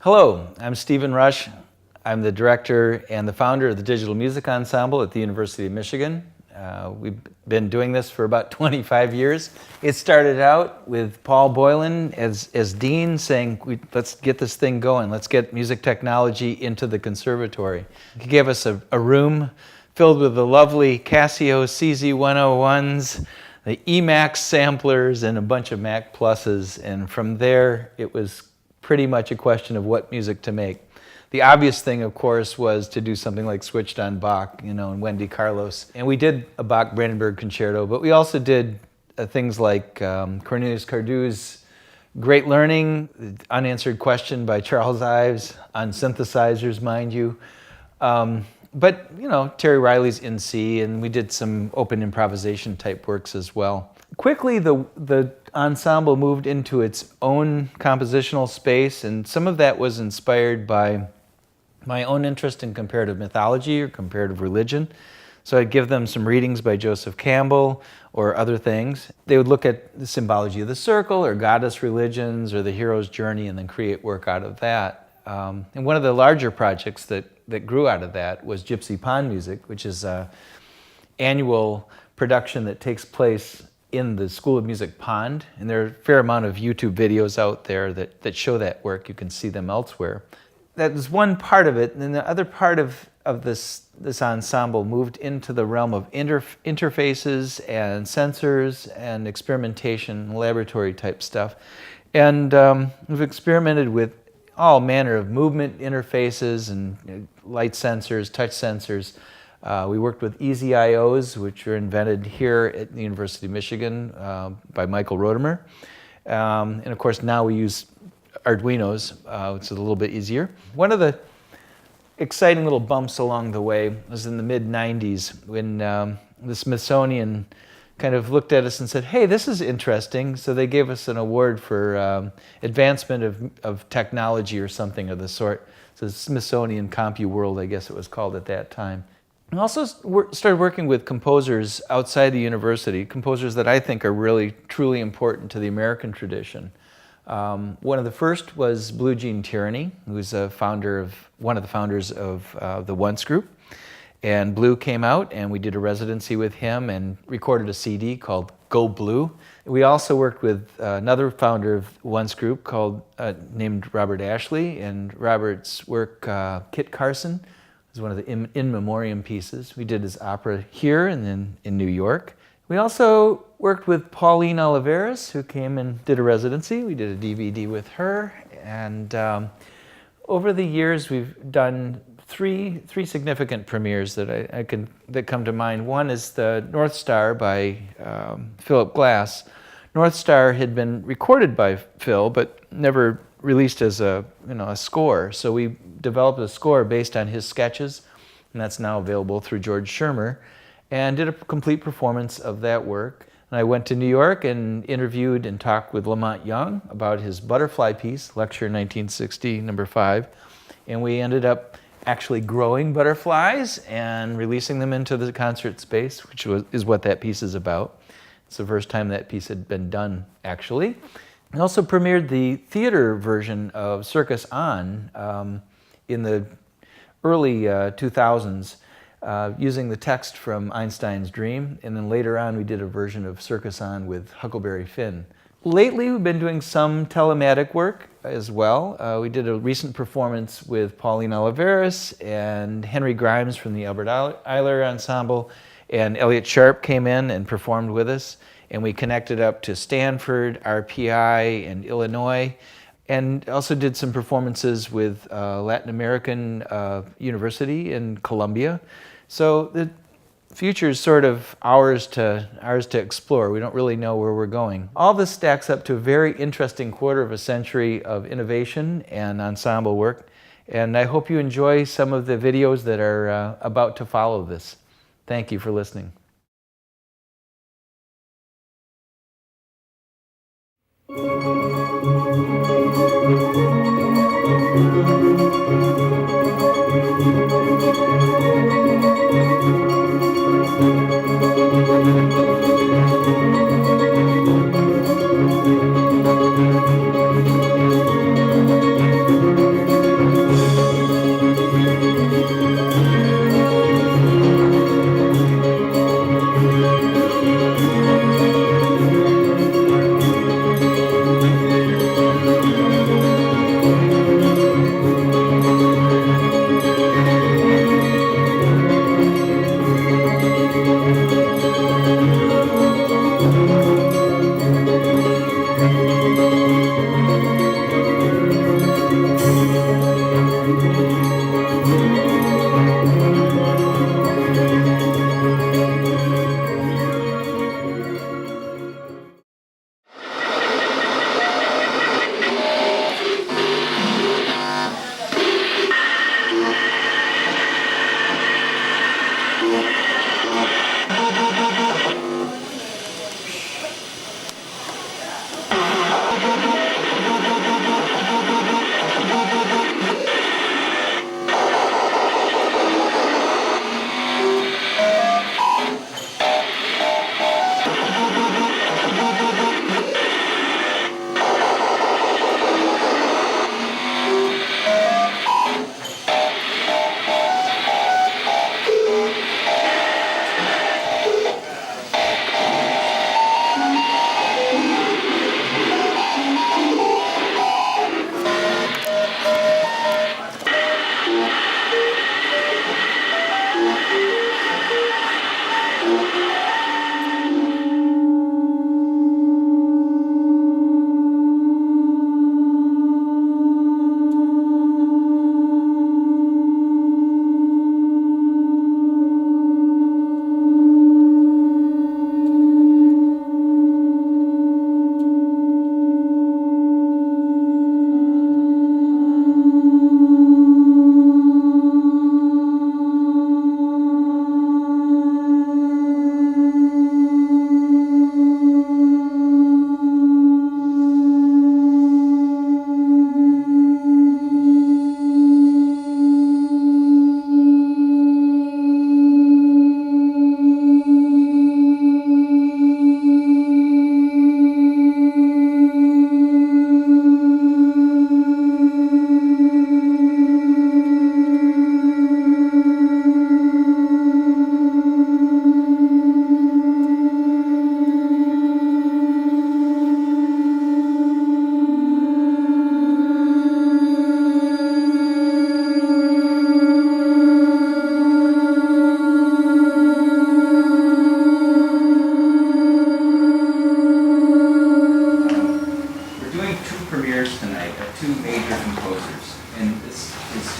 Hello, I'm Stephen Rush. I'm the director and the founder of the Digital Music Ensemble at the University of Michigan. We've been doing this for about 25 years. It started out with Paul Boylan as dean saying, let's get this thing going. Let's get music technology into the conservatory. He gave us a room filled with the lovely Casio CZ101s, the Emax samplers, and a bunch of Mac Pluses. And from there, it was pretty much a question of what music to make. The obvious thing, of course, was to do something like Switched on Bach, and Wendy Carlos. And we did a Bach Brandenburg Concerto, but we also did things like Cornelius Cardoux's Great Learning, the Unanswered Question by Charles Ives, on synthesizers, mind you. But Terry Riley's In C, and we did some open improvisation type works as well. Quickly, the ensemble moved into its own compositional space, and some of that was inspired by my own interest in comparative mythology or comparative religion. So I'd give them some readings by Joseph Campbell or other things. They would look at the symbology of the circle or goddess religions or the hero's journey and then create work out of that. And one of the larger projects that grew out of that was Gypsy Pond Music, which is an annual production that takes place in the School of Music Pond, and there are a fair amount of YouTube videos out there that show that work. You can see them elsewhere. That was one part of it, and then the other part of this ensemble moved into the realm of interfaces and sensors and experimentation, laboratory type stuff. And we've experimented with all manner of movement interfaces and light sensors, touch sensors. We worked with Easy IOs, which were invented here at the University of Michigan by Michael Rodemer. And of course, now we use Arduinos, which is a little bit easier. One of the exciting little bumps along the way was in the mid-90s when the Smithsonian kind of looked at us and said, hey, this is interesting. So they gave us an award for advancement of technology or something of the sort. So the Smithsonian CompuWorld, I guess it was called at that time. And also started working with composers outside the university, composers that I think are really, truly important to the American tradition. One of the first was Blue Jean Tyranny, who's one of the founders of the Once Group. And Blue came out, and we did a residency with him and recorded a CD called Go Blue. We also worked with another founder of Once Group named Robert Ashley, and Robert's work, Kit Carson, is one of the in memoriam pieces. We did his opera here and then in New York. We also worked with Pauline Oliveras, who came and did a residency. We did a DVD with her. And over the years, we've done three significant premieres that come to mind. One is the North Star by Philip Glass. North Star had been recorded by Phil, but never released as a score. So we developed a score based on his sketches, and that's now available through George Schirmer, and did a complete performance of that work. And I went to New York and interviewed and talked with Lamont Young about his Butterfly piece, Lecture 1960, number 5. And we ended up actually growing butterflies and releasing them into the concert space, which is what that piece is about. It's the first time that piece had been done, actually. I also premiered the theater version of Circus On in the early 2000s using the text from Einstein's Dream, and then later on we did a version of Circus On with Huckleberry Finn. Lately we've been doing some telematic work as well. We did a recent performance with Pauline Oliveras and Henry Grimes from the Albert Eiler Ensemble, and Elliot Sharp came in and performed with us. And we connected up to Stanford, RPI, and Illinois, and also did some performances with Latin American University in Columbia. So the future is sort of ours to explore. We don't really know where we're going. All this stacks up to a very interesting quarter of a century of innovation and ensemble work, and I hope you enjoy some of the videos that are about to follow this. Thank you for listening.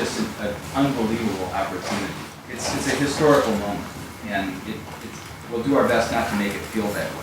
just an unbelievable opportunity. It's a historical moment, and we'll do our best not to make it feel that way.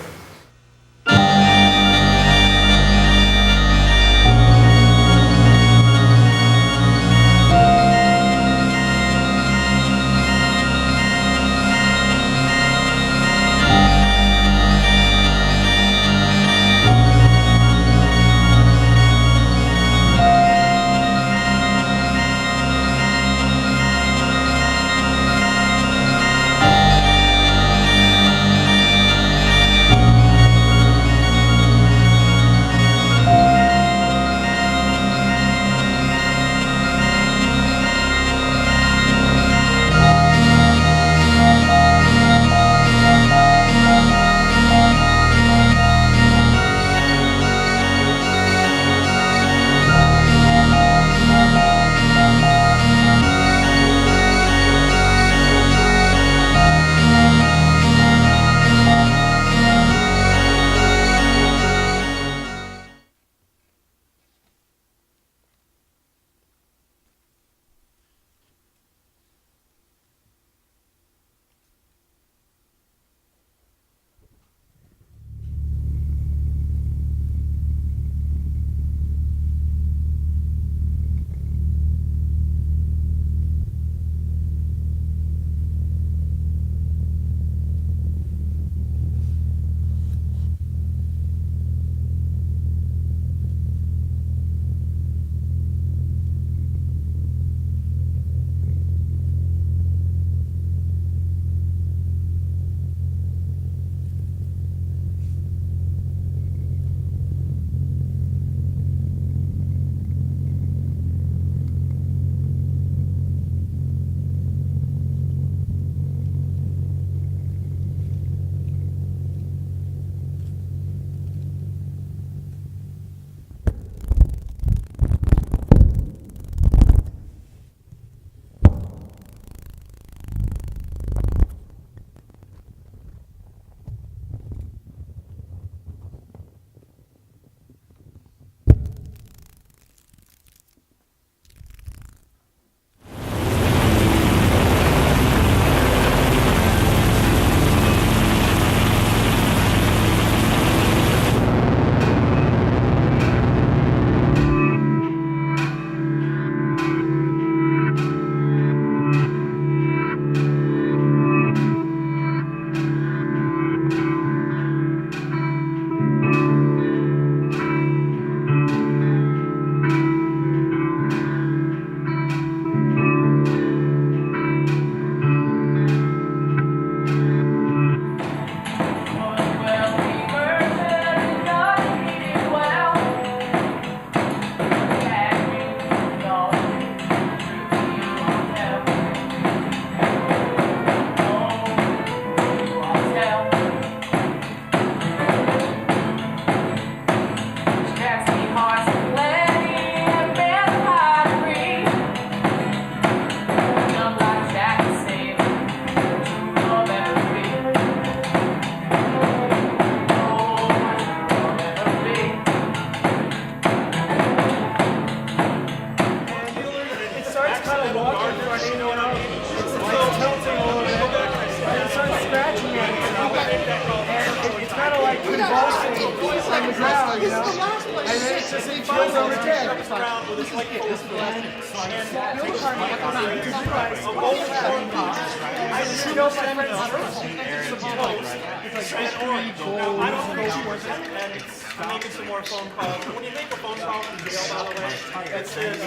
I'm making some more phone calls. When you make a phone call from jail, by the way, that says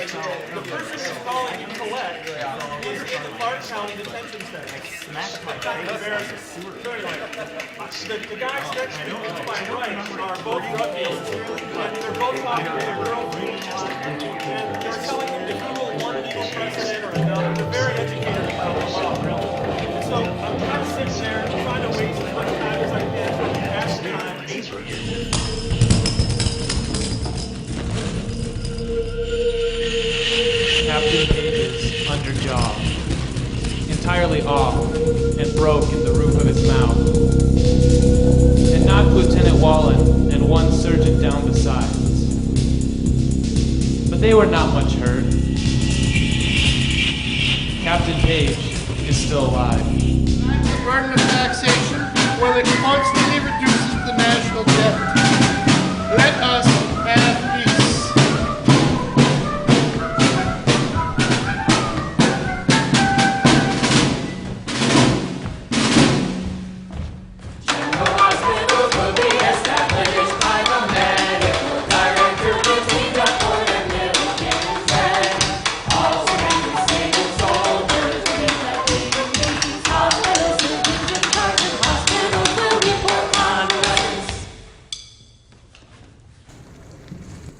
the person who's calling you collect is in the Clark County Detention Center. That's kind of embarrassing. So anyway, the guys next to me to my right are both drug dealers, and they're both talking to their girlfriend, and they're telling them to Google one legal precedent or another. They're very educated about the law, really. And so I'm kind of sitting there trying to waste as much time as I can to pass the time. Captain Page's underjaw, entirely off and broke in the roof of his mouth, and knocked Lieutenant Wallen and one sergeant down the sides. But they were not much hurt. Captain Page is still alive. The burden of taxation, when it constantly reduces the national debt. Let us have peace.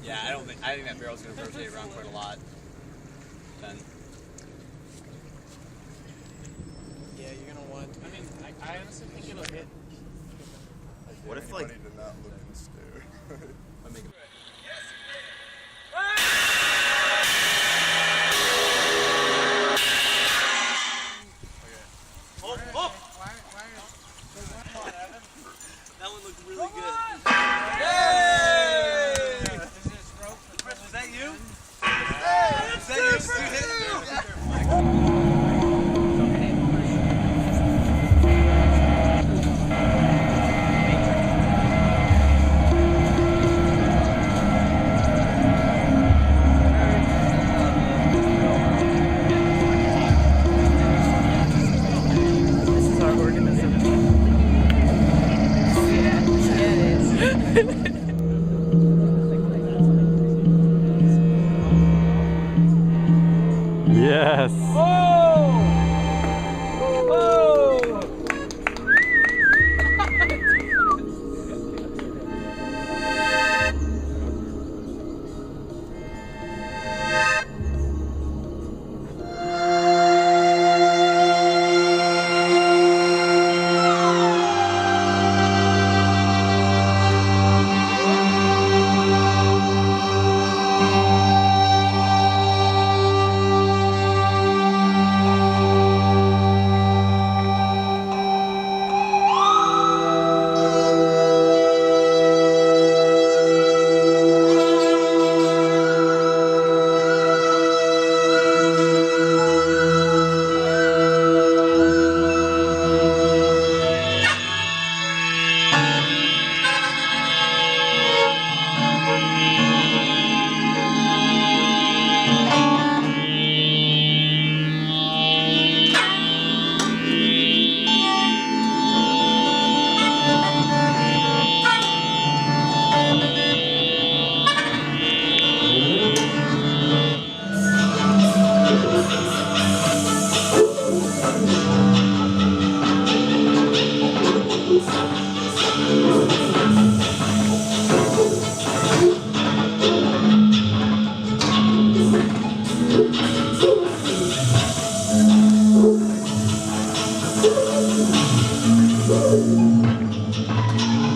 Yeah, I think that barrel's gonna rotate around quite a lot. Then. Yeah, you're gonna want. I mean, I honestly think it'll hit. What if like? To not look and stare. That one looked really good. Was that you? Is that you? Yes. Thank you.